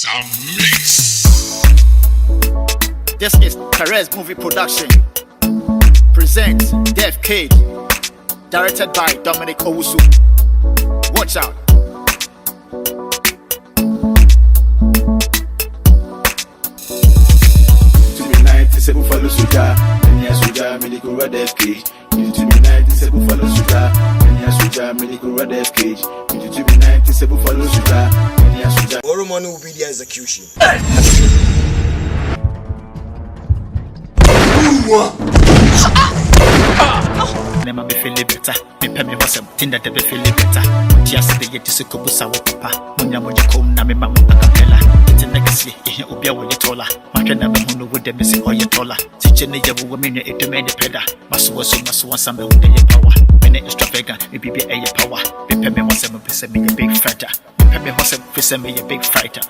Some mix. This is Perez Movie Production. Presents Death Cage. Directed by Dominic Owusu. Watch out. Follow Suja, and yes, Suja, medical red Death Cage. You to be 97 follow Suja, and yes, Suja, medical red Death Cage. You to be 97 follow Suja, and yes, Suja. Tomorrow morning will be the execution. Never be feeling better. Me pay me was something that be feeling better. Just the yet to go sawa papa. Munya munya kom na me mama akapela. It's a legacy. Ihe obi awo ye tola. Matwe na me hunu wo de me se oye tola. Tiche ne ye wo me ne etume ne peda. Maso some me wo de ye power. Me ne extravagant. Me bibi eye power. Me pay me was some pese me a big fighter. Me pay me was some pese me a big fighter.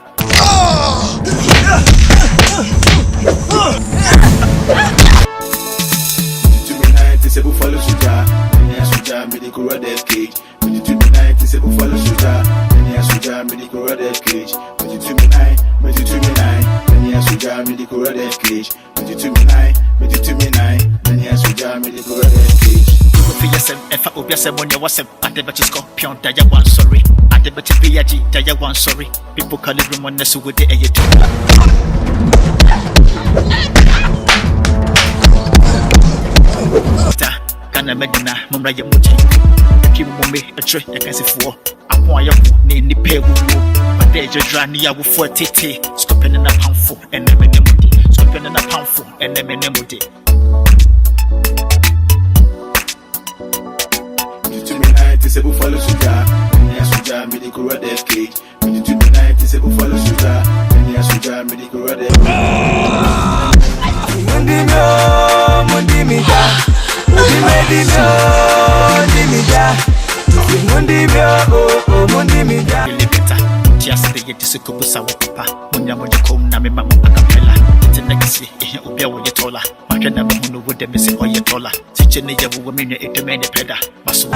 Follow Suja, and yes, Suja, medical red Death Cage. When you to me 97 follow Suja, and yes, Suja, medical red Death Cage. When you to me 9, when you to me 9, and yes, Suja, medical red Death Cage. When you to me 9, when you to me 9, and yes, Suja, medical red Death Cage. If I obey someone, you was a debate scorpion, that you want sorry. I debate PG, that you want sorry. People call it room on the with the Kana medina mumra ye muti ki mumbe a tre ya kan se fo apon ayefo ne ni pewu but dey jodra ni ya wo fo tete scopen na pamfo ene me nemudi scopen na pamfo ene me nemudi to me 97 follow Suja, and yes, Suja, medical red Death Cage. When you to me 97 follow Suja, and yes, Suja, medical red Death Just the yet to go sawa papa. Munya munya kom na me mama akapela. It's a legacy. Ihe obi awo ye tola. Matwe na me hunu wo de me se oye tola. Tiche ne ye wo me ne etume ne peda. Maso